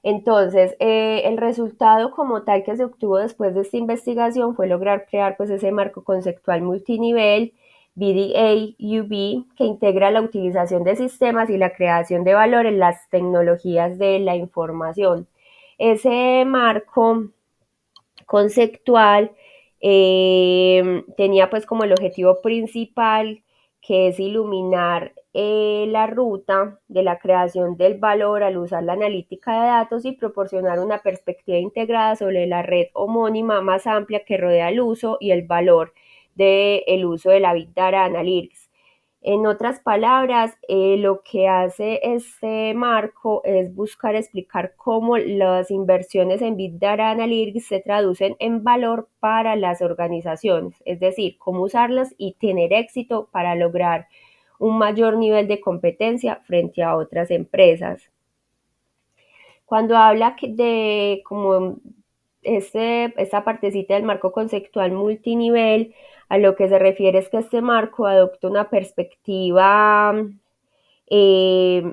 Entonces, el resultado como tal que se obtuvo después de esta investigación fue lograr crear pues ese marco conceptual multinivel BDA-UB que integra la utilización de sistemas y la creación de valor en las tecnologías de la información. Ese marco conceptual tenía pues como el objetivo principal que es iluminar la ruta de la creación del valor al usar la analítica de datos y proporcionar una perspectiva integrada sobre la red homónima más amplia que rodea el uso y el valor del uso de la Big Data Analytics. En otras palabras, lo que hace este marco es buscar explicar cómo las inversiones en Big Data Analytics se traducen en valor para las organizaciones, es decir, cómo usarlas y tener éxito para lograr un mayor nivel de competencia frente a otras empresas. Cuando habla de como esta partecita del marco conceptual multinivel, a lo que se refiere es que este marco adopta una perspectiva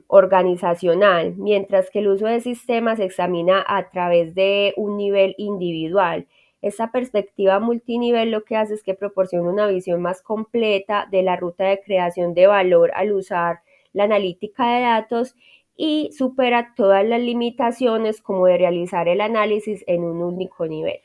organizacional, mientras que el uso de sistemas se examina a través de un nivel individual. Esta perspectiva multinivel lo que hace es que proporciona una visión más completa de la ruta de creación de valor al usar la analítica de datos y supera todas las limitaciones como de realizar el análisis en un único nivel.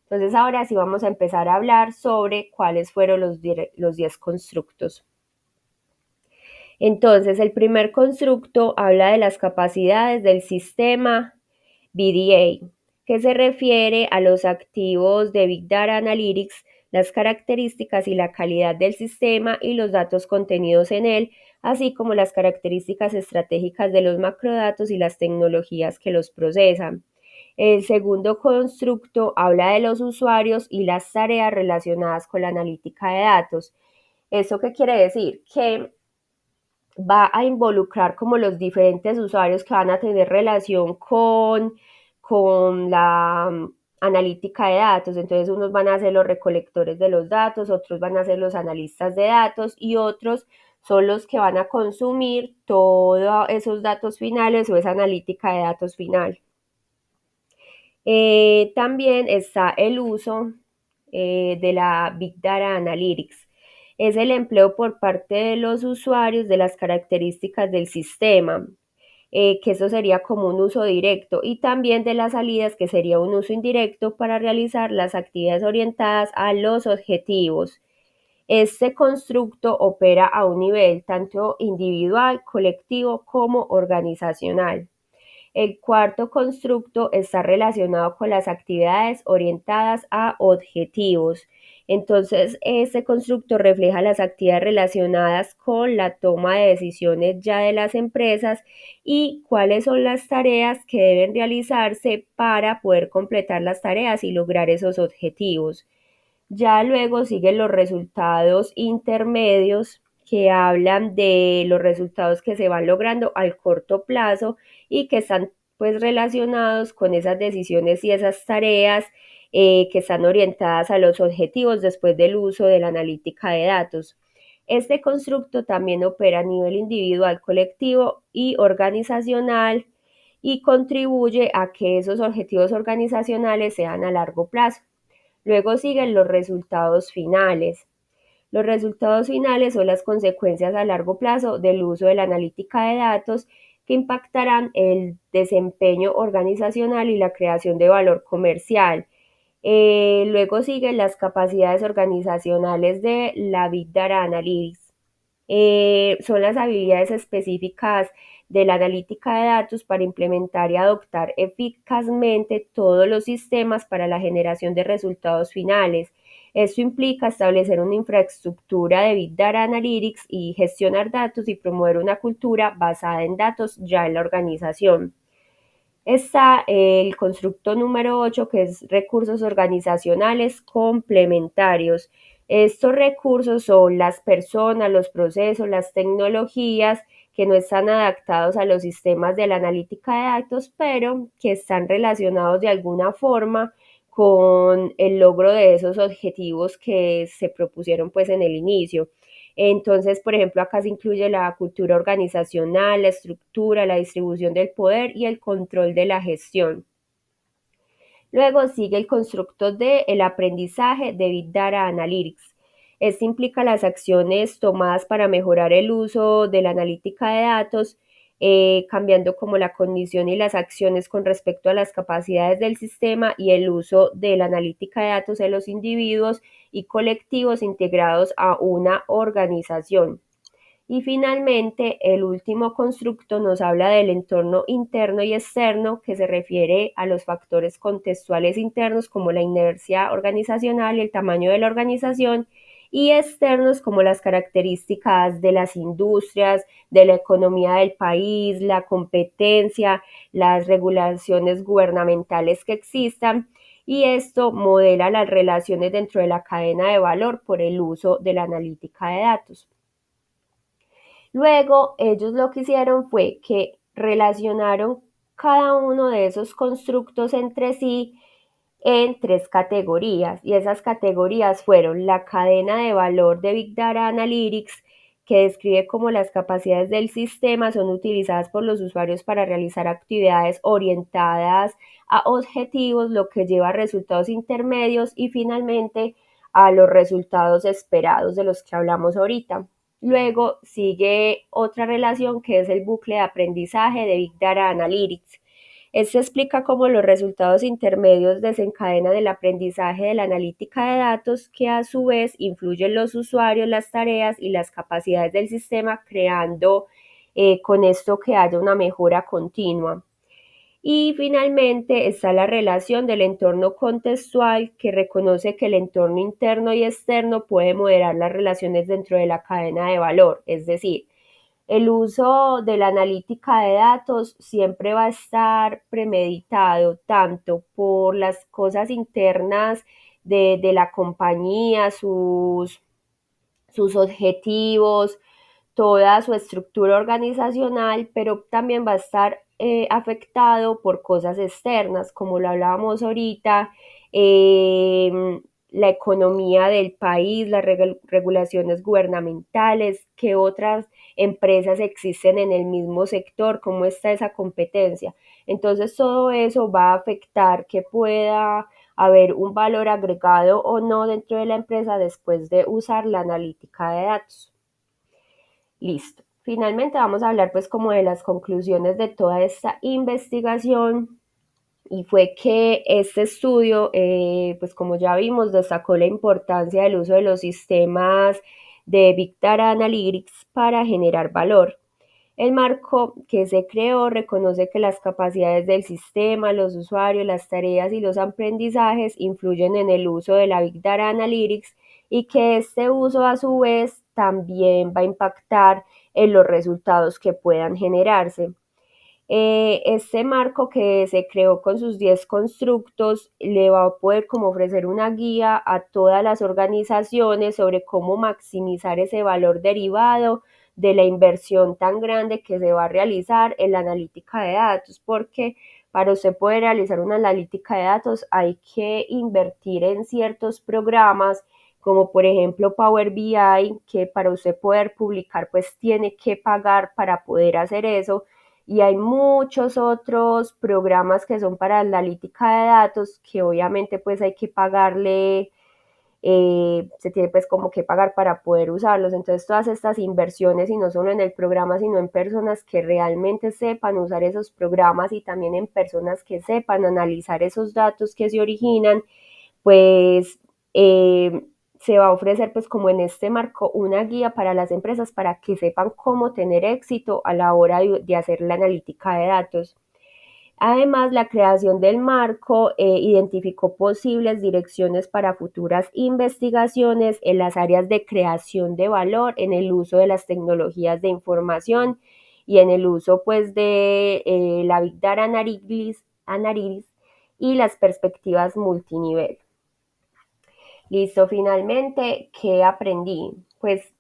Entonces ahora sí vamos a empezar a hablar sobre cuáles fueron los 10 constructos. Entonces, el primer constructo habla de las capacidades del sistema BDA, que se refiere a los activos de Big Data Analytics, las características y la calidad del sistema y los datos contenidos en él, así como las características estratégicas de los macrodatos y las tecnologías que los procesan. El segundo constructo habla de los usuarios y las tareas relacionadas con la analítica de datos. ¿Eso qué quiere decir? Que va a involucrar como los diferentes usuarios que van a tener relación con la analítica de datos. Entonces unos van a ser los recolectores de los datos, otros van a ser los analistas de datos y otros son los que van a consumir todos esos datos finales o esa analítica de datos final. También está el uso de la Big Data Analytics. Es el empleo por parte de los usuarios de las características del sistema, que eso sería como un uso directo, y también de las salidas, que sería un uso indirecto para realizar las actividades orientadas a los objetivos. Este constructo opera a un nivel tanto individual, colectivo como organizacional. El cuarto constructo está relacionado con las actividades orientadas a objetivos. Entonces, este constructo refleja las actividades relacionadas con la toma de decisiones ya de las empresas y cuáles son las tareas que deben realizarse para poder completar las tareas y lograr esos objetivos. Ya luego siguen los resultados intermedios que hablan de los resultados que se van logrando al corto plazo y que están pues relacionados con esas decisiones y esas tareas que están orientadas a los objetivos después del uso de la analítica de datos. Este constructo también opera a nivel individual, colectivo y organizacional y contribuye a que esos objetivos organizacionales sean a largo plazo. Luego siguen los resultados finales. Los resultados finales son las consecuencias a largo plazo del uso de la analítica de datos que impactarán el desempeño organizacional y la creación de valor comercial. Luego siguen las capacidades organizacionales de la Big Data Analytics. Son las habilidades específicas de la analítica de datos para implementar y adoptar eficazmente todos los sistemas para la generación de resultados finales. Esto implica establecer una infraestructura de Big Data Analytics y gestionar datos y promover una cultura basada en datos ya en la organización. Está el constructo número 8, que es recursos organizacionales complementarios. Estos recursos son las personas, los procesos, las tecnologías que no están adaptados a los sistemas de la analítica de datos, pero que están relacionados de alguna forma con el logro de esos objetivos que se propusieron pues en el inicio. Entonces, por ejemplo, acá se incluye la cultura organizacional, la estructura, la distribución del poder y el control de la gestión. Luego sigue el constructo de el aprendizaje de Big Data Analytics. Este implica las acciones tomadas para mejorar el uso de la analítica de datos, cambiando como la condición y las acciones con respecto a las capacidades del sistema y el uso de la analítica de datos en los individuos y colectivos integrados a una organización. Y finalmente, el último constructo nos habla del entorno interno y externo, que se refiere a los factores contextuales internos como la inercia organizacional y el tamaño de la organización, y externos como las características de las industrias, de la economía del país, la competencia, las regulaciones gubernamentales que existan. Y esto modela las relaciones dentro de la cadena de valor por el uso de la analítica de datos. Luego, ellos lo que hicieron fue que relacionaron cada uno de esos constructos entre sí en tres categorías, y esas categorías fueron la cadena de valor de Big Data Analytics, que describe cómo las capacidades del sistema son utilizadas por los usuarios para realizar actividades orientadas a objetivos, lo que lleva a resultados intermedios y finalmente a los resultados esperados de los que hablamos ahorita. Luego sigue otra relación que es el bucle de aprendizaje de Big Data Analytics. Esto explica cómo los resultados intermedios desencadenan el aprendizaje de la analítica de datos, que a su vez influyen en los usuarios, las tareas y las capacidades del sistema, creando con esto que haya una mejora continua. Y finalmente está la relación del entorno contextual, que reconoce que el entorno interno y externo puede moderar las relaciones dentro de la cadena de valor. Es decir, el uso de la analítica de datos siempre va a estar premeditado tanto por las cosas internas de la compañía, sus objetivos, toda su estructura organizacional, pero también va a estar afectado por cosas externas, como lo hablábamos ahorita, la economía del país, las regulaciones gubernamentales, qué otras empresas existen en el mismo sector, cómo está esa competencia. Entonces todo eso va a afectar que pueda haber un valor agregado o no dentro de la empresa después de usar la analítica de datos. Listo. Finalmente vamos a hablar pues como de las conclusiones de toda esta investigación, y fue que este estudio, pues como ya vimos, destacó la importancia del uso de los sistemas de Big Data Analytics para generar valor. El marco que se creó reconoce que las capacidades del sistema, los usuarios, las tareas y los aprendizajes influyen en el uso de la Big Data Analytics, y que este uso a su vez también va a impactar en los resultados que puedan generarse. Este marco que se creó con sus 10 constructos le va a poder como ofrecer una guía a todas las organizaciones sobre cómo maximizar ese valor derivado de la inversión tan grande que se va a realizar en la analítica de datos, porque para usted poder realizar una analítica de datos hay que invertir en ciertos programas, como por ejemplo Power BI, que para usted poder publicar pues tiene que pagar para poder hacer eso, y hay muchos otros programas que son para analítica de datos que obviamente pues hay que pagarle, se tiene pues como que pagar para poder usarlos. Entonces todas estas inversiones, y no solo en el programa, sino en personas que realmente sepan usar esos programas y también en personas que sepan analizar esos datos que se originan, pues se va a ofrecer pues como en este marco una guía para las empresas para que sepan cómo tener éxito a la hora de hacer la analítica de datos. Además, la creación del marco identificó posibles direcciones para futuras investigaciones en las áreas de creación de valor, en el uso de las tecnologías de información y en el uso pues de la Big Data Analytics y las perspectivas multinivel. Listo, finalmente, ¿qué aprendí? Pues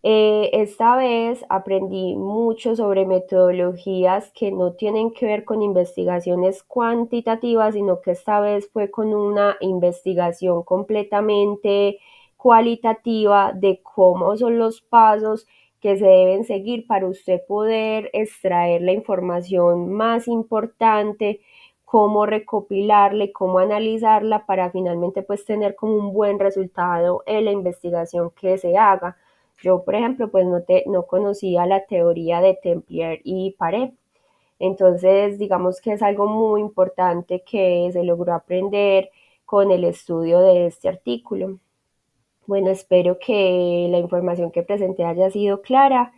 esta vez aprendí mucho sobre metodologías que no tienen que ver con investigaciones cuantitativas, sino que esta vez fue con una investigación completamente cualitativa de cómo son los pasos que se deben seguir para usted poder extraer la información más importante, cómo recopilarla y cómo analizarla para finalmente pues tener como un buen resultado en la investigación que se haga. Yo, por ejemplo, pues no conocía la teoría de Templier y Paré. Entonces, digamos que es algo muy importante que se logró aprender con el estudio de este artículo. Bueno, espero que la información que presenté haya sido clara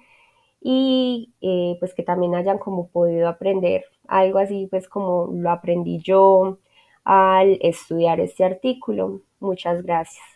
y pues que también hayan como podido aprender algo así pues como lo aprendí yo al estudiar este artículo. Muchas gracias.